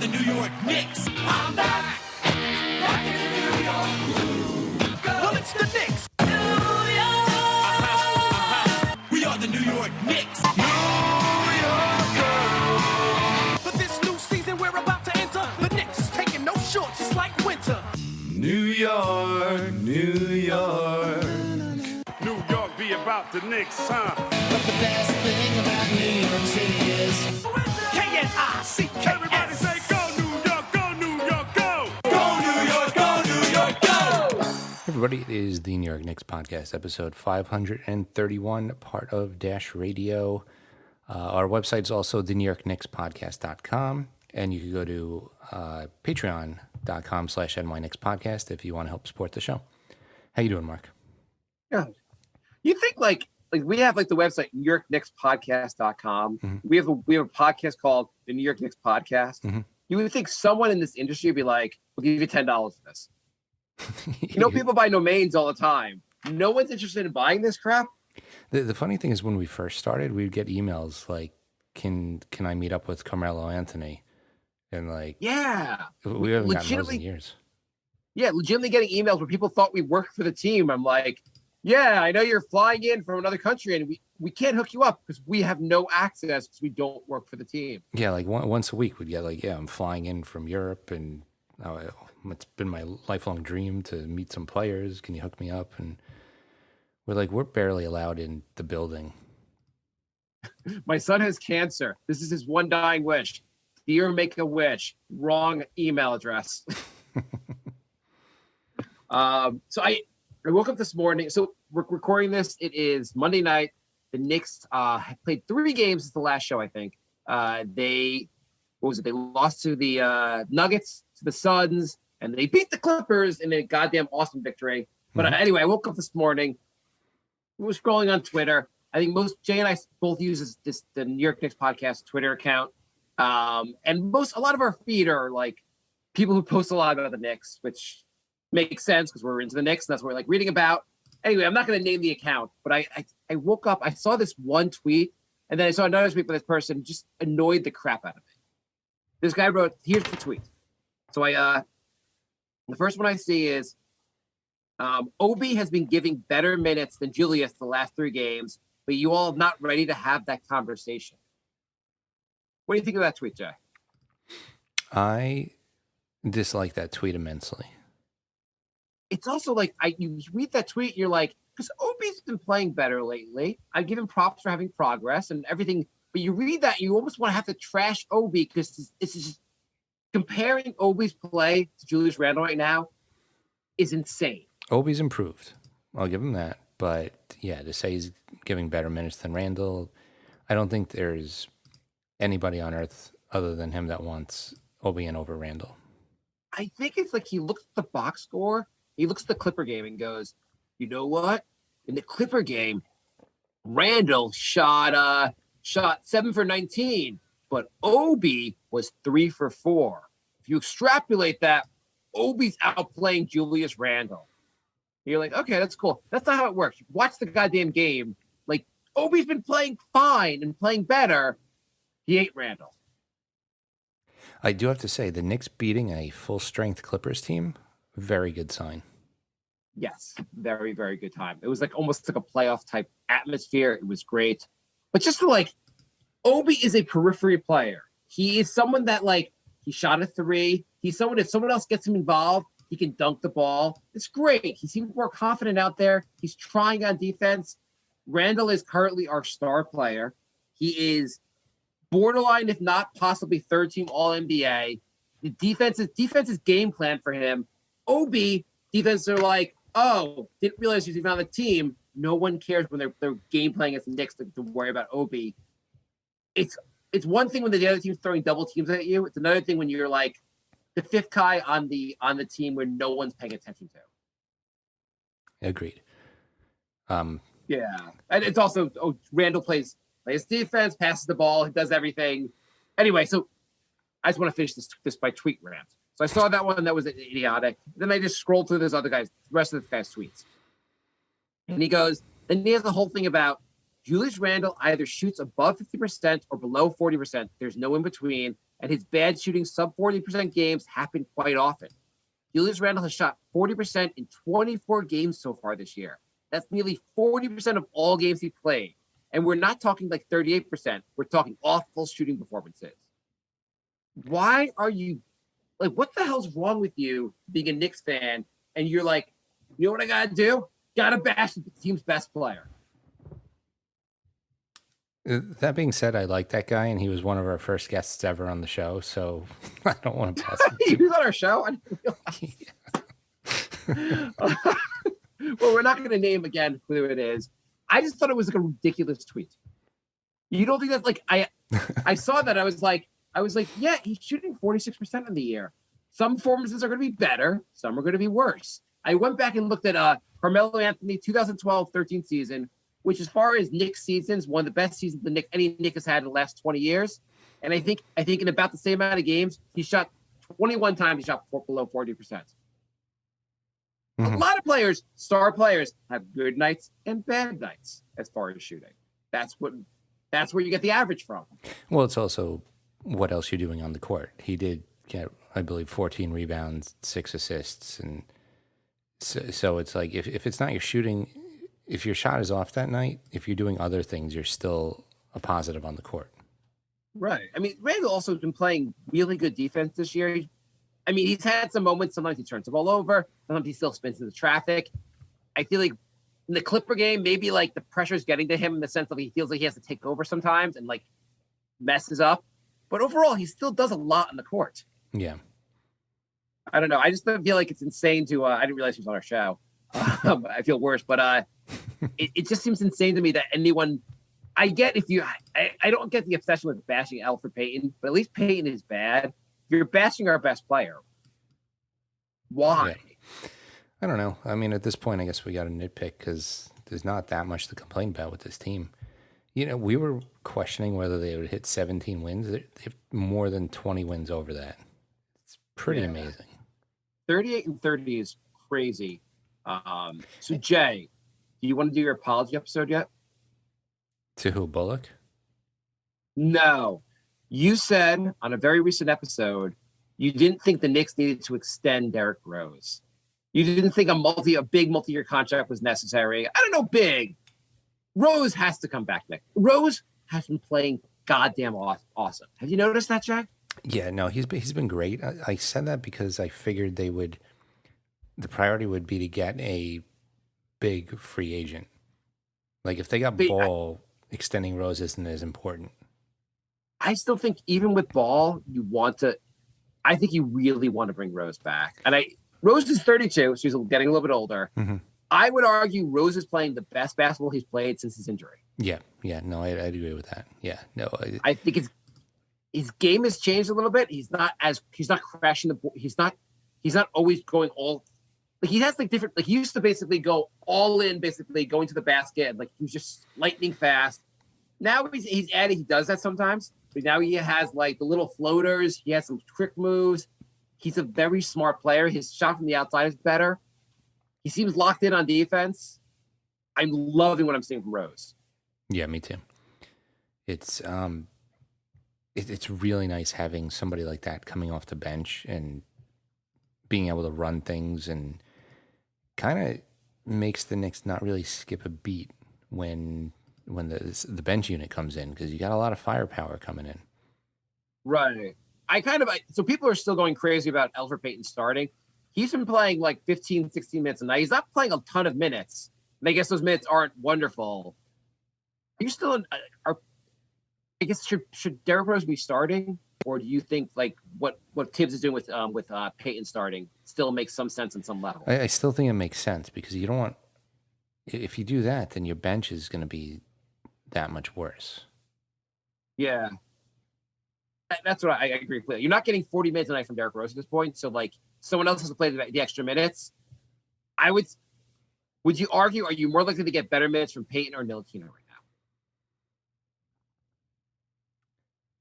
the New York Knicks. I'm back in the New York. Well, it's the Knicks. New York. We are the New York Knicks. New York. For this new season we're about to enter, the Knicks is taking no shorts, just like winter. New York, New York. New York be about the Knicks, huh? But the best thing about New York City is K-N-I-C-K. Everybody say go New York, go New York, go! Go New York, go New York, go! Hey everybody, it is the New York Knicks podcast, episode 531, part of Dash Radio. Our website is also the New York Knicks podcast.com, and you can go to patreon.com/NY Knicks podcast if you want to help support the show. How you doing, Mark? Yeah. You think like we have like the website NewYorkKnicksPodcast.com. Mhm. We have a podcast called the New York Knicks Podcast. Mhm. You would think someone in this industry would be like, we'll give you $10 for this. You know, people buy domains all the time. No one's interested in buying this crap. The funny thing is when we first started, we'd get emails like, can I meet up with Carmelo Anthony? And like, Yeah. we haven't gotten those in Legitimately- years. Yeah, legitimately getting emails where people thought we worked for the team. I'm like, yeah, I know you're flying in from another country and we can't hook you up because we have no access because we don't work for the team. Yeah, like once a week we'd get like, yeah, I'm flying in from Europe and it's been my lifelong dream to meet some players. Can you hook me up? And we're barely allowed in the building. My son has cancer. This is his one dying wish. Dear Make-A-Wish, wrong email address. So I woke up this morning. So we're recording this. It is Monday night. The Knicks have played 3 games since the last show, I think. They lost to the Nuggets, to the Suns, and they beat the Clippers in a goddamn awesome victory. But anyway, I woke up this morning. We were scrolling on Twitter. I think Jay and I both use the New York Knicks podcast Twitter account. And a lot of our feed are like people who post a lot about the Knicks, which makes sense because we're into the Knicks. And that's what we're like reading about. Anyway, I'm not going to name the account, but I woke up, I saw this one tweet, and then I saw another tweet by this person who just annoyed the crap out of me. This guy wrote, here's the tweet. So the first one I see is, Obi has been giving better minutes than Julius the last 3 games, but you all are not ready to have that conversation. What do you think of that tweet, Jay? I dislike that tweet immensely. It's also like you read that tweet, you're like, because Obi's been playing better lately. I give him props for having progress and everything, but you read that, you almost want to have to trash Obi because it's just comparing Obi's play to Julius Randle right now is insane. Obi's improved. I'll give him that. But yeah, to say he's giving better minutes than Randall, I don't think there's anybody on earth other than him that wants Obi in over Randall. I think it's like he looks at the box score, he looks at the Clipper game and goes, you know what? In the Clipper game, Randall shot 7 for 19, but Obi was 3 for 4. If you extrapolate that, Obi's outplaying Julius Randall. You're like, okay, that's cool. That's not how it works. Watch the goddamn game. Like, Obi's been playing fine and playing better. He ain't Randall. I do have to say, the Knicks beating a full-strength Clippers team, very good sign. Yes, very, very good time. It was like almost like a playoff type atmosphere. It was great. But just to like, Obi is a periphery player. He is someone that like, he shot a 3. He's someone, if someone else gets him involved, he can dunk the ball. It's great. He seems more confident out there. He's trying on defense. Randall is currently our star player. He is borderline, if not possibly third team All-NBA. The defense's game plan for him. Obi, defense are like, oh, didn't realize he was even on the team. No one cares when they're game playing against the Knicks to worry about Obi. It's one thing when the other team's throwing double teams at you. It's another thing when you're like the 5th guy on the team where no one's paying attention to. Agreed. Yeah, and it's also Randall plays defense, passes the ball, he does everything. Anyway, so I just want to finish this by tweet rant. So I saw that one that was idiotic. Then I just scrolled through the rest of this guy's tweets, and he goes. Then he has the whole thing about Julius Randle either shoots above 50% or below 40%. There's no in between. And his bad shooting sub 40% games happen quite often. Julius Randle has shot 40% in 24 games so far this year. That's nearly 40% of all games he played. And we're not talking like 38%. We're talking awful shooting performances. Why are you like, what the hell's wrong with you being a Knicks fan? And you're like, you know what I got to do? Got to bash the team's best player. That being said, I like that guy, and he was one of our first guests ever on the show, so I don't want to pass him. He was on our show? I didn't realize. Well, we're not going to name again who it is. I just thought it was like a ridiculous tweet. You don't think that's like I saw that. I was like, yeah, he's shooting 46% in the year. Some performances are going to be better. Some are going to be worse. I went back and looked at Carmelo Anthony 2012-13 season, which as far as Knicks seasons, one of the best seasons any Knick has had in the last 20 years. And I think in about the same amount of games, he shot 21 times, he shot below 40%. A lot of players, star players, have good nights and bad nights as far as shooting. That's where you get the average from. Well, it's also what else you're doing on the court. He did get, I believe, 14 rebounds, 6 assists. And so it's like, if it's not your shooting, if your shot is off that night, if you're doing other things, you're still a positive on the court. Right. I mean, Randall also has been playing really good defense this year. I mean, he's had some moments. Sometimes he turns the ball over. Sometimes he still spins into traffic. I feel like in the Clipper game, maybe like the pressure's getting to him in the sense that he feels like he has to take over sometimes and like messes up. But overall, he still does a lot on the court. Yeah. I don't know. I just feel like it's insane to. I didn't realize he was on our show. I feel worse, but it just seems insane to me that anyone. I get if you. I don't get the obsession with bashing Elfrid Payton, but at least Payton is bad. You're bashing our best player. Why? Yeah. I don't know. I mean, at this point, I guess we got to nitpick because there's not that much to complain about with this team. You know, we were questioning whether they would hit 17 wins. They have more than 20 wins over that. It's pretty amazing. 38-30 is crazy. So, Jay, do you want to do your apology episode yet? To who, Bullock? No. You said on a very recent episode, you didn't think the Knicks needed to extend Derrick Rose. You didn't think a big multi-year contract was necessary. I don't know, big. Rose has to come back next. Rose has been playing goddamn awesome. Have you noticed that, Jack? Yeah, no, he's been great. I said that because I figured the priority would be to get a big free agent. Like if they got Ball, extending Rose isn't as important. I still think even with Ball, I think you really want to bring Rose back. And Rose is 32, so he's getting a little bit older. Mm-hmm. I would argue Rose is playing the best basketball he's played since his injury. Yeah, no, I agree with that. Yeah, no, I think his game has changed a little bit. He's not crashing the ball. He's not always going all. Like he has like different. Like he used to basically go all in, basically going to the basket. And like he was just lightning fast. Now he's added. He does that sometimes. But now he has like the little floaters. He has some trick moves. He's a very smart player. His shot from the outside is better. He seems locked in on defense. I'm loving what I'm seeing from Rose. Yeah, me too. It's really nice having somebody like that coming off the bench and being able to run things, and kind of makes the Knicks not really skip a beat when the bench unit comes in, because you got a lot of firepower coming in. Right. So people are still going crazy about Elfrid Payton starting. He's been playing like 15, 16 minutes a night. He's not playing a ton of minutes. And I guess those minutes aren't wonderful. Are you still I guess should Derrick Rose be starting? Or do you think like what Tibbs is doing with Payton starting still makes some sense on some level? I still think it makes sense, because you don't want, if you do that, then your bench is going to be that much worse. Yeah. That's what I agree with. You're not getting 40 minutes a night from Derrick Rose at this point. So like someone else has to play the extra minutes. Would you argue, are you more likely to get better minutes from Payton or Ntilikina right now?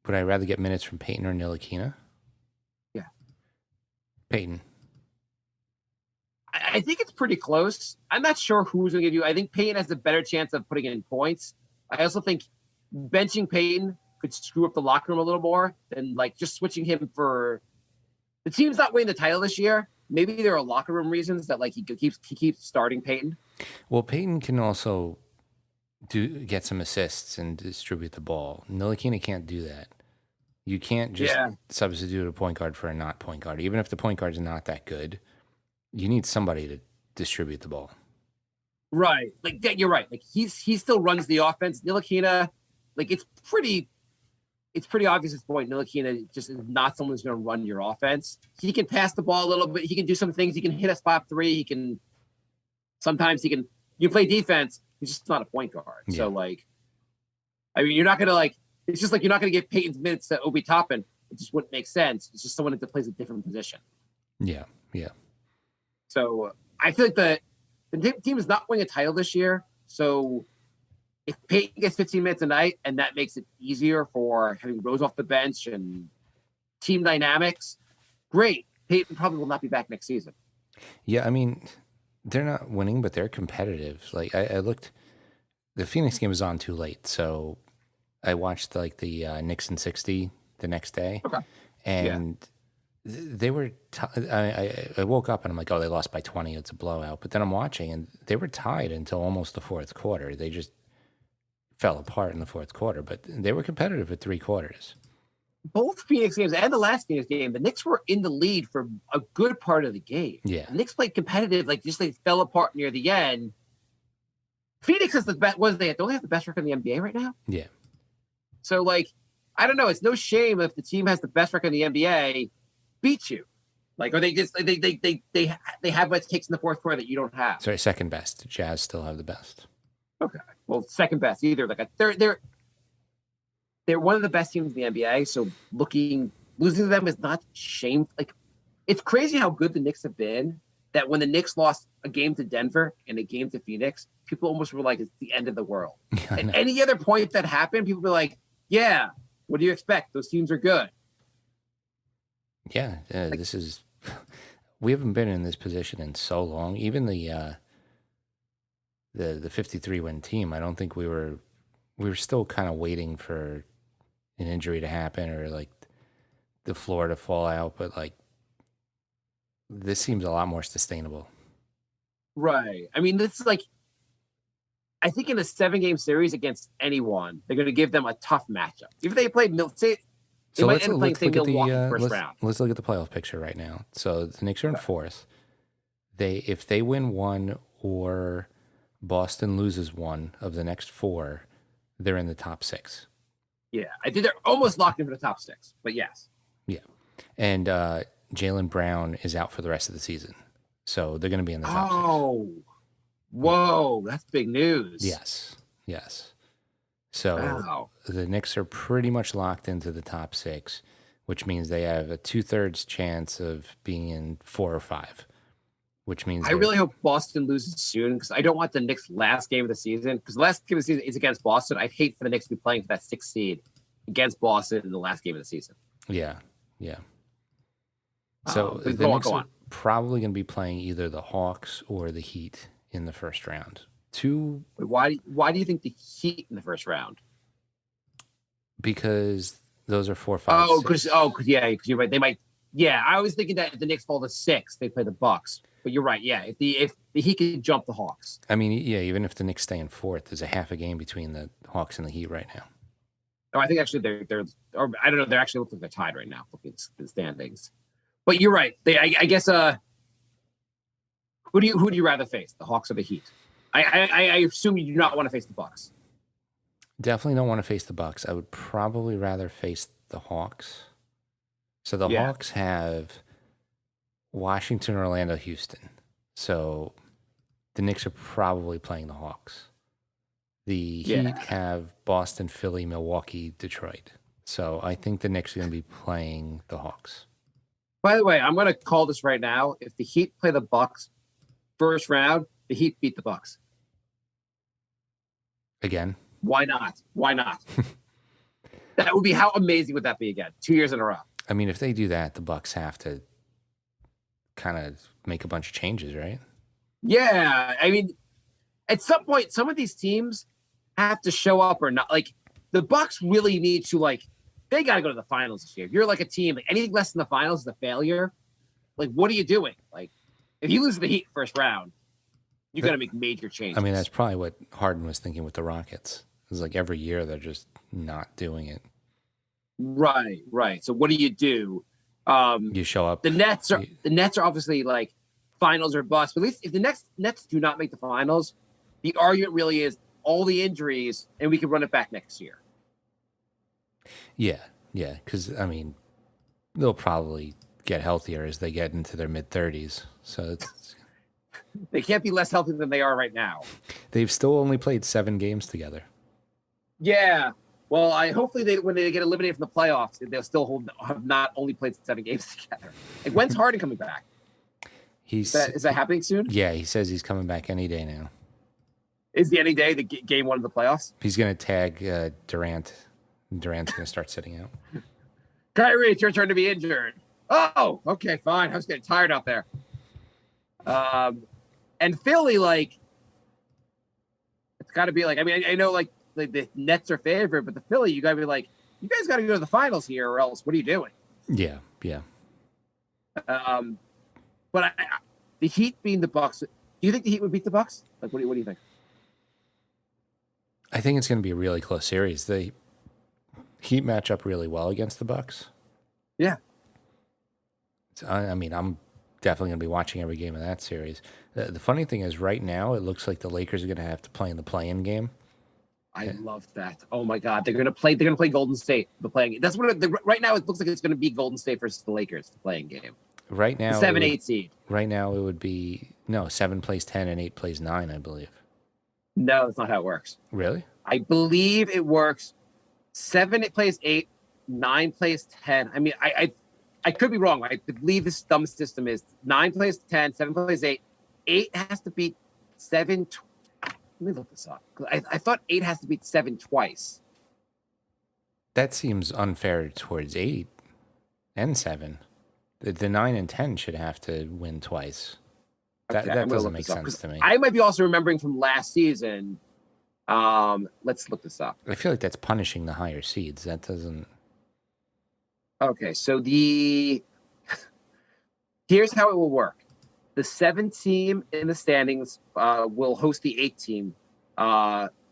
Would I rather get minutes from Payton or Ntilikina? Yeah. Payton. I think it's pretty close. I'm not sure who's going to give you. I think Payton has a better chance of putting in points. I also think benching Peyton could screw up the locker room a little more than like just switching him for the team's not winning the title this year. Maybe there are locker room reasons that like he keeps starting Peyton. Well, Peyton can also get some assists and distribute the ball. Ntilikina can't do that. You can't just substitute a point guard for a not point guard. Even if the point guard's not that good, you need somebody to distribute the ball. Right. Like you're right. Like he still runs the offense. Ntilikina, like it's pretty obvious at this point. Ntilikina just is not someone who's going to run your offense. He can pass the ball a little bit. He can do some things. He can hit a spot three. Sometimes you play defense. He's just not a point guard. Yeah. So like, I mean, you're not going to like, it's just like, you're not going to give Peyton's minutes to Obi Toppin. It just wouldn't make sense. It's just someone that plays a different position. Yeah. Yeah. So I feel like the team is not winning a title this year. So if Peyton gets 15 minutes a night and that makes it easier for having Rose off the bench and team dynamics, great. Peyton probably will not be back next season. Yeah. I mean, they're not winning, but they're competitive. Like I looked, the Phoenix game was on too late. So I watched like the Knicks in 60 the next day. Okay. And they were, I woke up and I'm like, oh, they lost by 20. It's a blowout. But then I'm watching and they were tied until almost the fourth quarter. They just fell apart in the fourth quarter, but they were competitive at 3 quarters. Both Phoenix games and the last Phoenix game, the Knicks were in the lead for a good part of the game. Yeah. The Knicks played competitive, like just they fell apart near the end. Phoenix is the best. Don't they have the best record in the NBA right now? Yeah. So like, I don't know. It's no shame if the team has the best record in the NBA beat you. Like, or they just they have what it takes in the fourth quarter that you don't have. Sorry, second best. Jazz still have the best. Okay. Well, second best either. Like they're one of the best teams in the NBA. So losing to them is not shame. Like, it's crazy how good the Knicks have been. That when the Knicks lost a game to Denver and a game to Phoenix, people almost were like, it's the end of the world. At any other point that happened, people were like, yeah, what do you expect? Those teams are good. Yeah, this is. We haven't been in this position in so long. Even the 53 win team, I don't think we were still kind of waiting for an injury to happen or like the floor to fall out. But like, this seems a lot more sustainable. Right. I mean, this is like, I think in a 7-game series against anyone, they're going to give them a tough matchup. If they played So let's look at let's look at the playoff picture right now. So the Knicks are in fourth. If they win one or Boston loses one of the next 4, they're in the top 6. Yeah, I think they're almost locked in for the top 6, but yes. Yeah, and Jaylen Brown is out for the rest of the season, so they're going to be in the top 6. Oh, whoa, that's big news. Yes. So wow. The Knicks are pretty much locked into the top 6, which means they have a 2/3 chance of being in 4 or 5. Which means I really hope Boston loses soon because I don't want the Knicks' last game of the season. Because the last game of the season is against Boston. I'd hate for the Knicks to be playing for that 6th seed against Boston in the last game of the season. Yeah. So the Knicks are probably going to be playing either the Hawks or the Heat in the first round. Why do you think the Heat in the first round? Because those are 4, 5, 6. Because you're right. They might. Yeah, I was thinking that if the Knicks fall to 6, they play the Bucks. But you're right. Yeah, if the Heat can jump the Hawks. I mean, yeah, even if the Knicks stay in 4th, there's a half a game between the Hawks and the Heat right now. Oh, I think actually they're or I don't know. They're actually looking like they're tied right now. Looking at the standings. But you're right. I guess. Who do you rather face, the Hawks or the Heat? I assume you do not want to face the Bucks. Definitely don't want to face the Bucks. I would probably rather face the Hawks. So the Hawks have Washington, Orlando, Houston. So the Knicks are probably playing the Hawks. The Heat have Boston, Philly, Milwaukee, Detroit. So I think the Knicks are going to be playing the Hawks. By the way, I'm going to call this right now. If the Heat play the Bucks first round, the Heat beat the Bucks. Again? Why not? That would be, how amazing would that be again? 2 years in a row. I mean, if they do that, the Bucks have to kind of make a bunch of changes, right? Yeah. I mean, at some point, some of these teams, have to show up or not. Like the Bucks really need to they got to go to the finals this year. If you're like a team, like anything less than the finals is a failure. Like, what are you doing? Like, if you lose the Heat first round, you got to make major changes. I mean, that's probably what Harden was thinking with the Rockets. It's like every year they're just not doing it. Right. So what do? You show up. The Nets are obviously like finals or bust. But at least if the Nets do not make the finals, the argument really is all the injuries, and we can run it back next year. Yeah. Because I mean, they'll probably get healthier as they get into their mid-30s. So They can't be less healthy than they are right now. they've still only played 7 games together. Yeah. Well, hopefully when they get eliminated from the playoffs, they'll still have not only played 7 games together. Like, when's Harden coming back? Is that happening soon? Yeah, he says he's coming back any day now. Is the any day the game 1 of the playoffs? He's going to tag Durant. Durant's going to start sitting out. Kyrie, it's your turn to be injured. Oh, okay, fine. I was getting tired out there. And Philly, like, it's got to be like, I mean, I know like the Nets are favorite, but the Philly, you got to be like, you guys got to go to the finals here, or else what are you doing? Yeah. But the Heat being the Bucks, do you think the Heat would beat the Bucks? Like, what do you think? I think it's going to be a really close series. The Heat match up really well against the Bucks. Yeah. I mean, I'm definitely going to be watching every game of that series. The funny thing is, right now, it looks like the Lakers are going to have to play in the play-in game. I love that. Oh my God, they're going to play Golden State. The playing. That's what right now it looks like. It's going to be Golden State versus the Lakers, the playing game. Right now, 7-8 seed. Right now, it would be 7 plays 10 and 8 plays 9, I believe. No, that's not how it works. Really? I believe it works. 7 it plays 8, 9 plays 10. I mean, I could be wrong. I believe this dumb system is 9 plays 10, 7 plays 8. 8 has to beat 7. Let me look this up. I thought 8 has to beat 7 twice. That seems unfair towards 8 and 7. The 9 and 10 should have to win twice. That doesn't make sense to me. I might be also remembering from last season. Let's look this up. I feel like that's punishing the higher seeds. That doesn't. Okay, so here's how it will work. The 7th team in the standings will host the 8th team,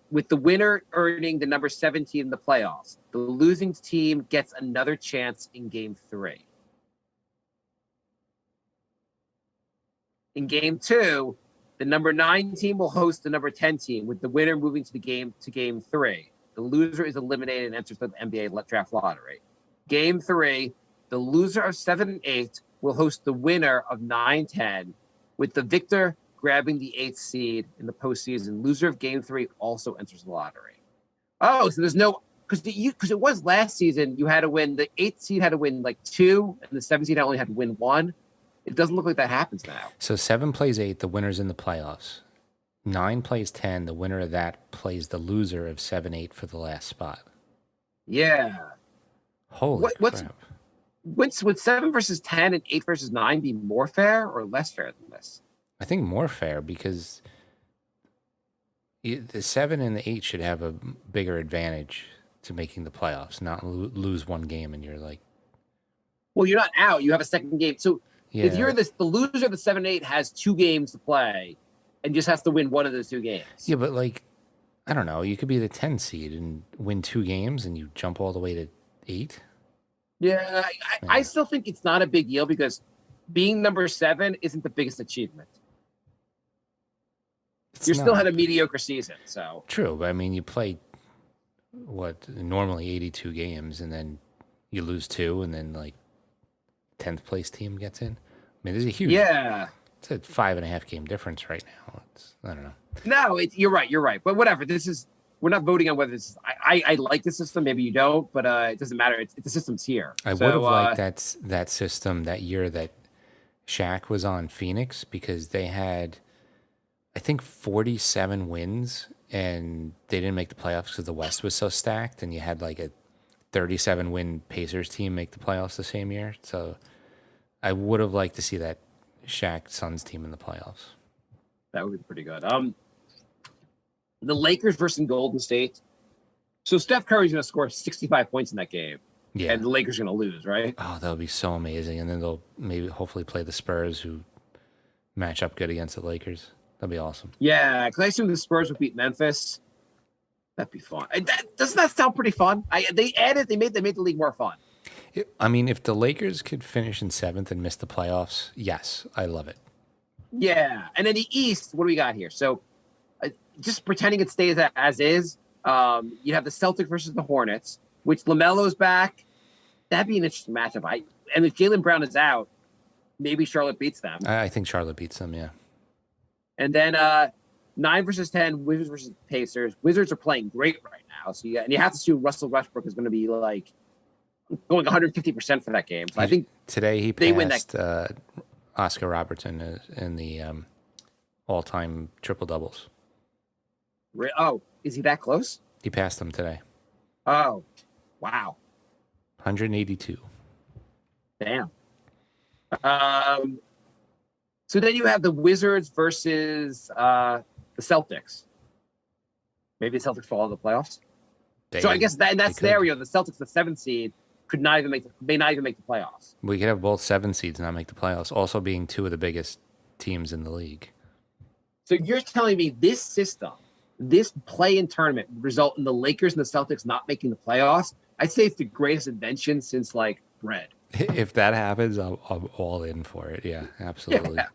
with the winner earning the number 17 in the playoffs. The losing team gets another chance in Game 3. In Game 2, the number 9 team will host the number 10 team, with the winner moving to Game 3. The loser is eliminated and enters the NBA draft lottery. Game 3, the loser of 7 and 8 will host the winner of 9-10, with the victor grabbing the 8th seed in the postseason. Loser of Game 3 also enters the lottery. Oh, so there's no because it was last season. You had to win the 8th seed had to win like 2, and the 7th seed only had to win 1. It doesn't look like that happens now. So 7 plays 8, the winner's in the playoffs. 9 plays 10, the winner of that plays the loser of 7-8 for the last spot. Yeah. Holy crap. Would 7 versus 10 and 8 versus 9 be more fair or less fair than this? I think more fair because the 7 and the 8 should have a bigger advantage to making the playoffs, not lose one game and you're like... Well, you're not out. You have a second game. So yeah. If you're the loser of the 7-8 has 2 games to play and just has to win one of those 2 games. Yeah, but like, I don't know. You could be the 10 seed and win 2 games and you jump all the way to 8. Yeah, I still think it's not a big deal because being number 7 isn't the biggest achievement. You still had a mediocre season, so. True, but I mean, you play, normally 82 games and then you lose 2 and then like 10th place team gets in. I mean, there's a huge... Yeah. It's a 5.5 game difference right now. I don't know. No, you're right. But whatever. We're not voting on whether this. I like the system. Maybe you don't, but it doesn't matter. The system's here. I would have liked that system that year that Shaq was on Phoenix because they had, I think, 47 wins and they didn't make the playoffs because the West was so stacked, and you had like a 37 win Pacers team make the playoffs the same year. So I would have liked to see that Shaq Suns team in the playoffs. That would be pretty good. The Lakers versus Golden State. So Steph Curry's going to score 65 points in that game. Yeah. And the Lakers are going to lose, right? Oh, that would be so amazing. And then they'll hopefully play the Spurs, who match up good against the Lakers. That'd be awesome. Yeah, because I assume the Spurs would beat Memphis. That'd be fun. Doesn't that sound pretty fun? They made the league more fun. I mean, if the Lakers could finish in 7th and miss the playoffs, yes, I love it. Yeah, and then the East, what do we got here? So, just pretending it stays as is. You have the Celtics versus the Hornets, which LaMelo's back. That'd be an interesting matchup. And if Jaylen Brown is out, maybe Charlotte beats them. I think Charlotte beats them, yeah. And then 9 versus 10, Wizards versus Pacers. Wizards are playing great right now, so you have to assume Russell Westbrook is going to be like going 150% for that game. So I think today he they win passed Oscar Robertson in the all-time triple doubles. Oh, is he that close? He passed him today. Oh, wow. 182. Damn. So then you have the Wizards versus the Celtics. Maybe the Celtics fall out of the playoffs. So I guess in that scenario, the Celtics, the 7th seed, may not even make the playoffs. We could have both 7 seeds not make the playoffs, also being 2 of the biggest teams in the league. So you're telling me this system, this play-in tournament, would result in the Lakers and the Celtics not making the playoffs? I'd say it's the greatest invention since like bread. If that happens, I'm all in for it. Yeah, absolutely. Yeah.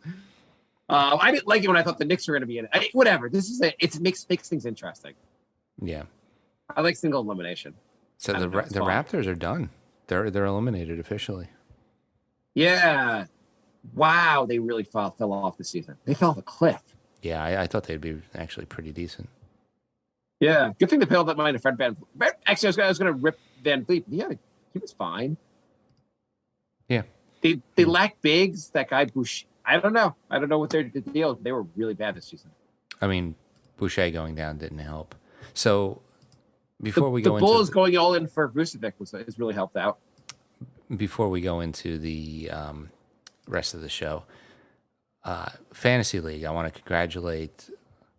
I didn't like it when I thought the Knicks were going to be in it. Whatever. It makes things interesting. Yeah. I like single elimination. So the Raptors are done. They're eliminated officially. Yeah. Wow, they really fell off this season. They fell off a cliff. Yeah, I thought they'd be actually pretty decent. Yeah, good thing they paid all that money to Fred Van. Actually, I was going to rip Van Vliet. Yeah, he was fine. Yeah, they lack bigs. That guy Boucher. I don't know what their deal. They were really bad this season. I mean, Boucher going down didn't help. So before we the go Bulls into going all in for Vucevic has really helped out. Before we go into the rest of the show, Fantasy League, I want to congratulate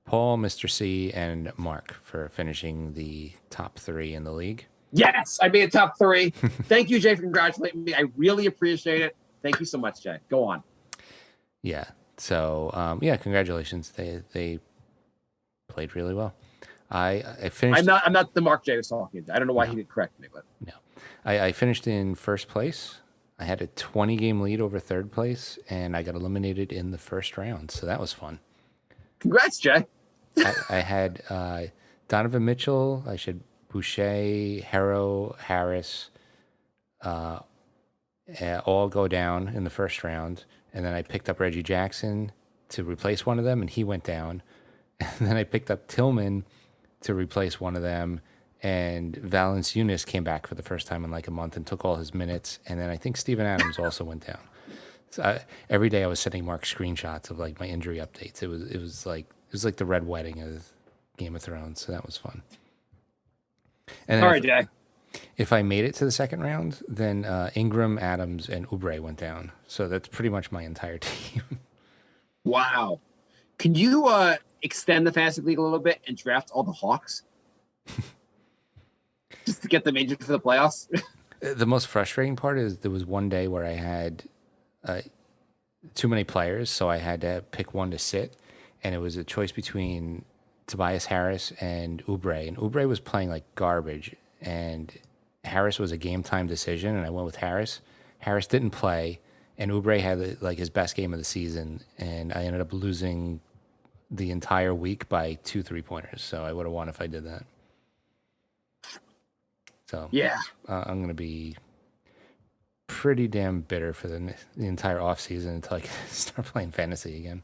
Paul, Mr. C, and Mark for finishing the top 3 in the league. Yes, I made a top 3. Thank you, Jay, for congratulating me. I really appreciate it. Thank you so much, Jay. Go on. Yeah. So, congratulations. They played really well. I finished. I'm not the Mark Jay was talking to. I don't know why he didn't correct me, but no, I finished in first place. I had a 20-game lead over third place, and I got eliminated in the first round. So that was fun. Congrats, Jay. I had Donovan Mitchell. I should Boucher, Harrow, Harris, all go down in the first round. And then I picked up Reggie Jackson to replace one of them, and he went down. And then I picked up Tillman to replace one of them, and Valanciunas came back for the first time in like a month and took all his minutes. And then I think Steven Adams also went down. So every day I was sending Mark screenshots of like my injury updates. It was like the Red Wedding of Game of Thrones. So that was fun. And all right, Jay. If I made it to the second round, then Ingram, Adams, and Oubre went down. So that's pretty much my entire team. Wow. Can you extend the fantasy league a little bit and draft all the Hawks? Just to get them injured for the playoffs? The most frustrating part is there was one day where I had too many players, so I had to pick one to sit, and it was a choice between Tobias Harris and Oubre. And Oubre was playing like garbage, and Harris was a game time decision, and I went with Harris. Harris didn't play, and Oubre had like his best game of the season, and I ended up losing the entire week by 2 3-pointers. So I would have won if I did that. So yeah, I'm going to be pretty damn bitter for the entire offseason until I can start playing fantasy again.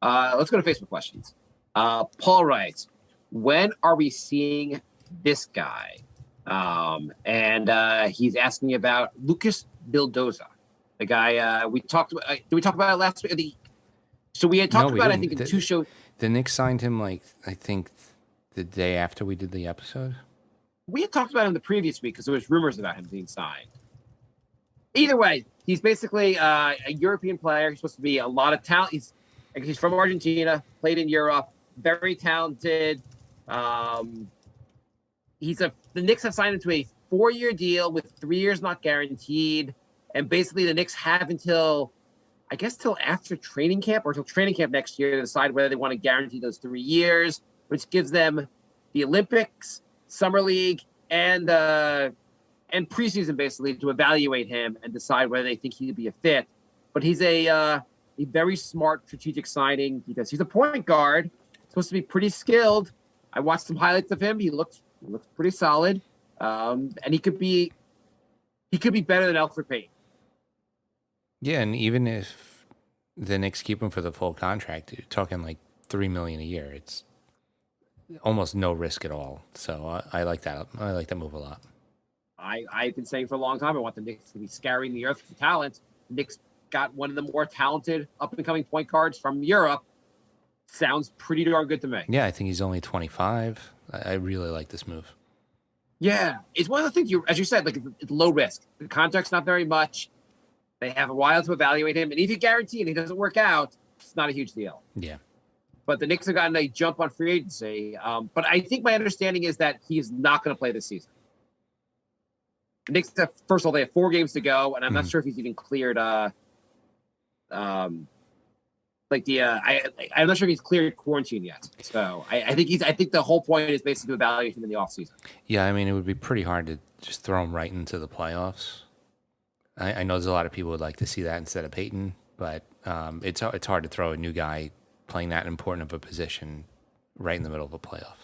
Let's go to Facebook questions. Paul writes, when are we seeing this guy? And he's asking about Lucas Bildoza, the guy we talked about. Did we talk about it last week? So we had talked about, I think, in 2 shows. The Knicks signed him, like, I think the day after we did the episode. We had talked about him the previous week because there was rumors about him being signed. Either way, he's basically a European player. He's supposed to be a lot of talent. He's from Argentina, played in Europe, very talented. The Knicks have signed him to a 4-year deal with 3 years not guaranteed, and basically the Knicks have until after training camp or until training camp next year to decide whether they want to guarantee those 3 years, which gives them the Olympics, Summer League, and preseason basically to evaluate him and decide whether they think he'd be a fit. But he's a very smart strategic signing because he's a point guard, supposed to be pretty skilled. I watched some highlights of him. He looks pretty solid, and he could be better than Elfrid Payton. Yeah, and even if the Knicks keep him for the full contract, you're talking like $3 million a year. It's almost no risk at all. So I like that. I like that move a lot. I've been saying for a long time I want the Knicks to be scouring the earth for talent. The Knicks got one of the more talented up-and-coming point guards from Europe. Sounds pretty darn good to me. Yeah, I think he's only 25. I really like this move. Yeah, it's one of the things as you said, like it's low risk. The contract's not very much. They have a while to evaluate him, and if you guarantee and he doesn't work out, it's not a huge deal. Yeah. But the Knicks have gotten a jump on free agency. But I think my understanding is that he's not going to play this season. The Knicks have, first of all, they have 4 games to go, and I'm not sure if he's even cleared. I'm not sure if he's cleared quarantine yet. So I think the whole point is basically to evaluate him in the offseason. Yeah, I mean, it would be pretty hard to just throw him right into the playoffs. I know there's a lot of people who would like to see that instead of Peyton, but it's hard to throw a new guy playing that important of a position right in the middle of a playoff.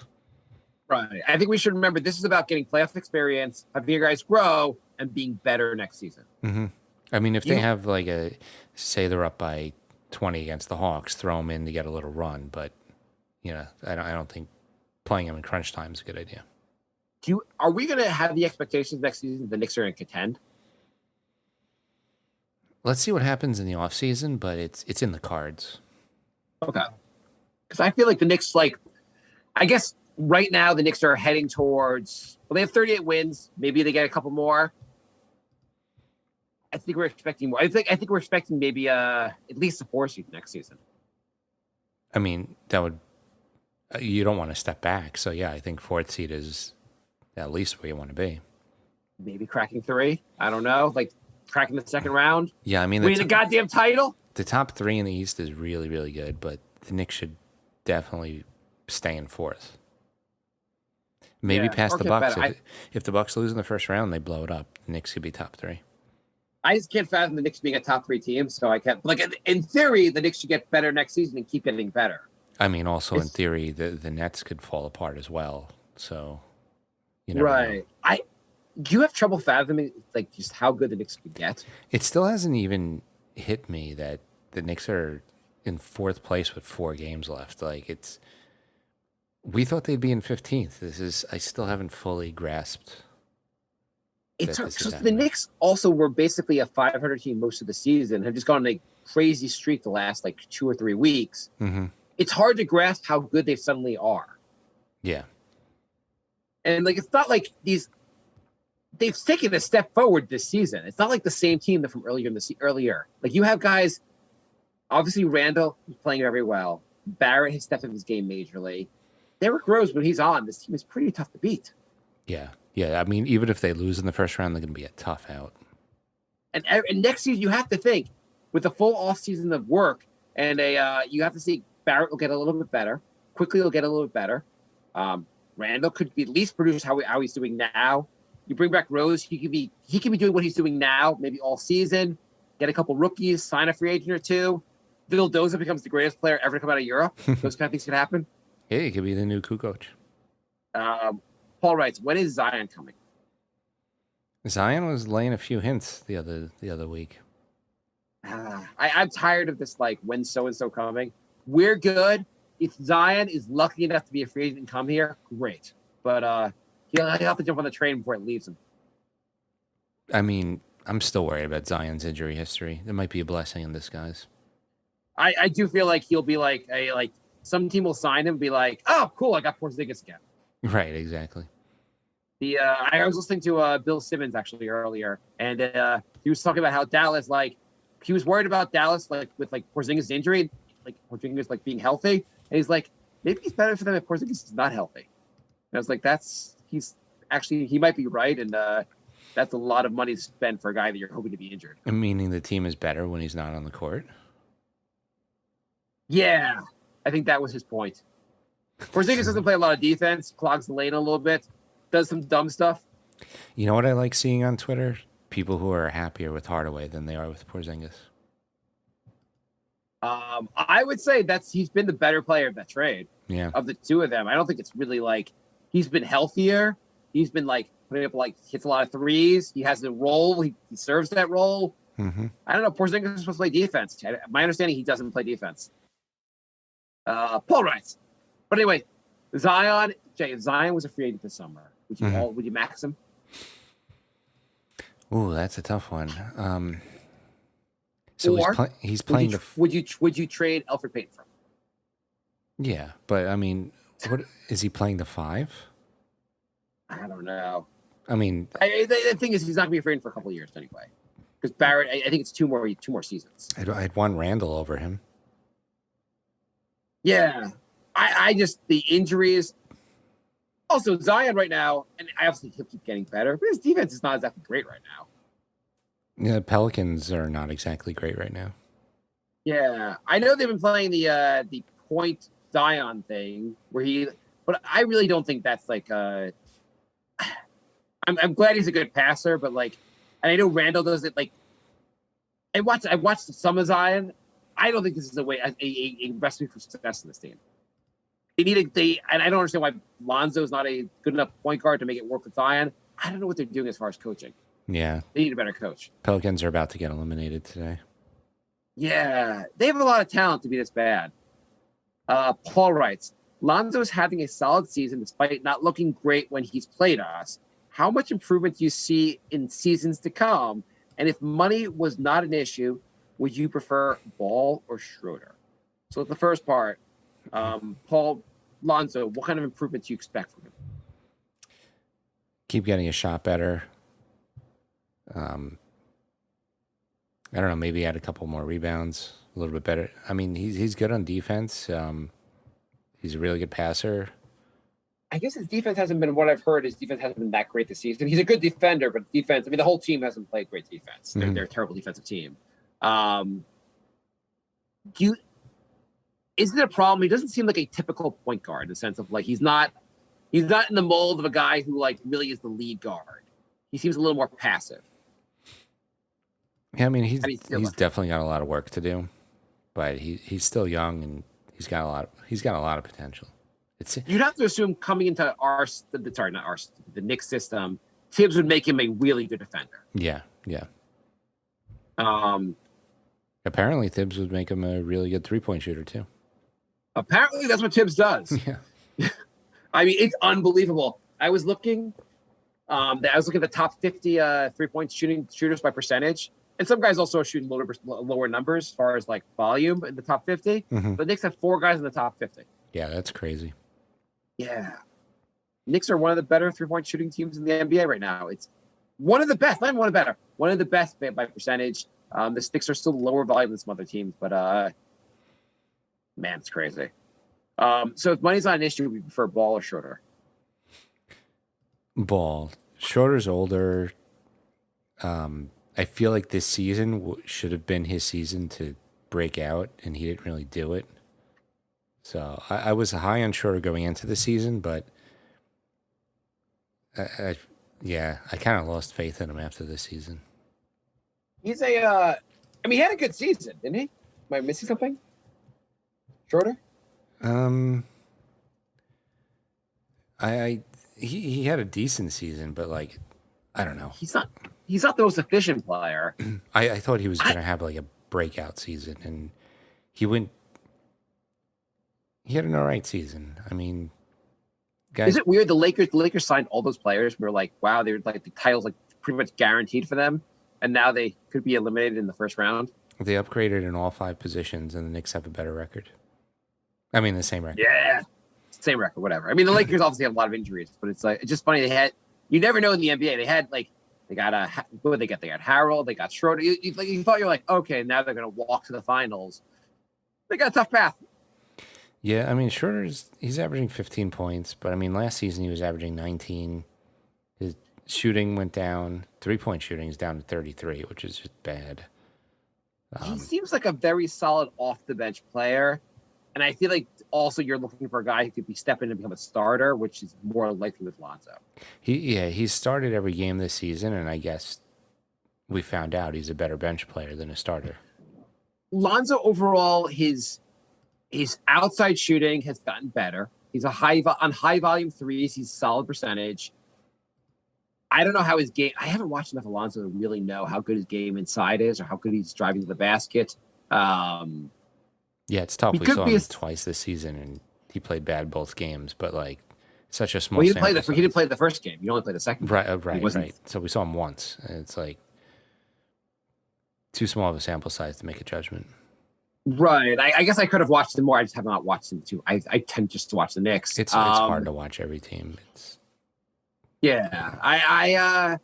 Right. I think we should remember this is about getting playoff experience, having your guys grow, and being better next season. Mm-hmm. I mean, if they have say they're up by 20 against the Hawks, throw them in to get a little run. But I don't think playing them in crunch time is a good idea. Are we going to have the expectations next season the Knicks are going to contend? Let's see what happens in the offseason, but it's in the cards. Okay. Because I feel like the Knicks, I guess right now the Knicks are heading towards, they have 38 wins. Maybe they get a couple more. I think we're expecting more. I think we're expecting maybe at least a 4 seed next season. I mean, you don't want to step back. So yeah, I think 4th seed is at least where you want to be. Maybe cracking 3. I don't know. Cracking the second round. Yeah, I mean, winning a goddamn title. The top 3 in the East is really, really good, but the Knicks should definitely stay in 4th. Maybe past the Bucks. If the Bucks lose in the first round, they blow it up. The Knicks could be top 3. I just can't fathom the Knicks being a top 3 team, so I can't. In theory, the Knicks should get better next season and keep getting better. I mean, also in theory, the Nets could fall apart as well. So, right. Know. Do you have trouble fathoming just how good the Knicks could get? It still hasn't even hit me that the Knicks are in 4th place with 4 games left. We thought they'd be in 15th. I still haven't fully grasped. It's just the Knicks also were basically a 500 team most of the season, have just gone on a crazy streak the last 2 or 3 weeks. Mm-hmm. It's hard to grasp how good they suddenly are. Yeah. And it's not like they've taken a step forward this season. It's not like the same team that from earlier in the earlier. You have guys, obviously Randall is playing very well. Barrett has stepped up his game majorly. Derrick Rose, when he's on, this team is pretty tough to beat. Yeah. Yeah. I mean, even if they lose in the first round, they're going to be a tough out. And next season, you have to think with a full off season of work, and you have to see Barrett will get a little bit better. Quickly, will get a little bit better. Randall could be at least produce how he's doing now. You bring back Rose, he can be doing what he's doing now, maybe all season. Get a couple rookies, sign a free agent or 2. Vildoza becomes the greatest player ever to come out of Europe. Those kind of things could happen. Yeah, he could be the new Kukoc. Paul writes, when is Zion coming? Zion was laying a few hints the other week. I'm tired of this. When so and so coming, we're good. If Zion is lucky enough to be a free agent and come here, great. But he'll have to jump on the train before it leaves him. I mean, I'm still worried about Zion's injury history. There might be a blessing in disguise. I do feel like he'll be some team will sign him and be like, oh, cool, I got Porzingis again. Right, exactly. I was listening to Bill Simmons actually earlier, and he was talking about how Dallas, he was worried about Dallas with Porzingis' injury, Porzingis being healthy, and he's like, maybe he's better for them if Porzingis is not healthy. And I was like, he might be right, and that's a lot of money to spend for a guy that you're hoping to be injured. Meaning the team is better when he's not on the court? Yeah, I think that was his point. Porzingis doesn't play a lot of defense, clogs the lane a little bit, does some dumb stuff. You know what I like seeing on Twitter? People who are happier with Hardaway than they are with Porzingis. I would say he's been the better player of that trade. Yeah. Of the two of them. I don't think it's really like he's been healthier. He's been like putting up hits a lot of threes. He has the role. He serves that role. Mm-hmm. I don't know. Porzingis is supposed to play defense. My understanding, he doesn't play defense. Paul writes. But anyway, Zion, Jay, if Zion was a free agent this summer, would you max him? Ooh, that's a tough one. He's playing would you trade Elfrid Payton for him? Yeah, but I mean, what is he playing the 5? I don't know. I mean, the thing is, he's not going to be a free agent for a couple of years anyway. Because Barrett, I think it's two more seasons. I'd want Randall over him. Yeah, I just the injuries. Also, Zion right now, and I obviously he'll keep getting better, but his defense is not exactly great right now. Yeah, Pelicans are not exactly great right now. Yeah, I know they've been playing the point Zion thing but I really don't think that's like. I'm glad he's a good passer, but and I know Randall does it. I watched some of Zion. I don't think this is a recipe for success in this team. And I don't understand why Lonzo's not a good enough point guard to make it work with Zion. I don't know what they're doing as far as coaching. Yeah. They need a better coach. Pelicans are about to get eliminated today. Yeah. They have a lot of talent to be this bad. Paul writes, Lonzo's having a solid season despite not looking great when he's played us. How much improvement do you see in seasons to come? And if money was not an issue, would you prefer Ball or Schroeder? So the first part, Lonzo, what kind of improvement do you expect from him? Keep getting a shot better. I don't know, maybe add a couple more rebounds, a little bit better. I mean, he's good on defense. He's a really good passer. I guess his defense hasn't been what I've heard. His defense hasn't been that great this season. He's a good defender, but defense, I mean, the whole team hasn't played great defense. They're a terrible defensive team. Is it a problem? He doesn't seem like a typical point guard in the sense of he's not in the mold of a guy who really is the lead guard. He seems a little more passive. Yeah, I mean, he's definitely got a lot of work to do, but he's still young and he's got a lot of potential. You'd have to assume coming into the Knicks system, Tibbs would make him a really good defender. Yeah. Apparently, Tibbs would make him a really good 3-point shooter too. Apparently, that's what Tibbs does. Yeah. I mean, it's unbelievable. I was looking at the top 50 3-point shooters by percentage. And some guys also are shooting lower numbers as far as volume in the top 50. Mm-hmm. The Knicks have 4 guys in the top 50. Yeah, that's crazy. Yeah. Knicks are one of the better 3-point shooting teams in the NBA right now. It's one of the best, not even one of the better, one of the best by percentage. The Knicks are still lower volume than some other teams, but man, it's crazy. So if money's not an issue, we prefer Ball or Schroeder? Ball. Schroeder's older. I feel like this season should have been his season to break out, and he didn't really do it. So I was high on Schroeder going into the season, but I kind of lost faith in him after this season. He's he had a good season, didn't he? Am I missing something? Schroeder? He had a decent season, but I don't know. He's not the most efficient player. I thought he was going to have a breakout season, and he had an all right season. I mean, guys, is it weird? The Lakers signed all those players. We were like, wow, they're the title's pretty much guaranteed for them, and now they could be eliminated in the first round. They upgraded in all 5 positions, and the Knicks have a better record. I mean, the same record. Yeah, same record, whatever. I mean, the Lakers obviously have a lot of injuries, but it's just funny. You never know in the NBA. They had they got what did they get? They got Harrell, they got Schroeder. You thought you're okay, now they're gonna walk to the finals. They got a tough path. Yeah, I mean, he's averaging 15 points, but I mean, last season he was averaging 19. His shooting went down. 3-point shooting is down to 33, which is just bad. He seems like a very solid off the bench player. And I feel like also you're looking for a guy who could be stepping in and become a starter, which is more likely with Lonzo. He's started every game this season, and I guess we found out he's a better bench player than a starter. Lonzo overall, his outside shooting has gotten better. He's on high volume threes. He's solid percentage. I don't know how his game. I haven't watched enough Alonso to really know how good his game inside is or how good he's driving to the basket. Yeah, it's tough. He We could saw be him a- twice this season, and he played bad both games. But like, such a small. Well, he didn't play sample he didn't size. play the first game. You only played the second. Right, Game. He right, wasn't- right. So we saw him once, and it's like too small of a sample size to make a judgment. Right. I guess I could have watched him more. I just have not watched him too. I tend just to watch the Knicks. It's hard to watch every team. Yeah. I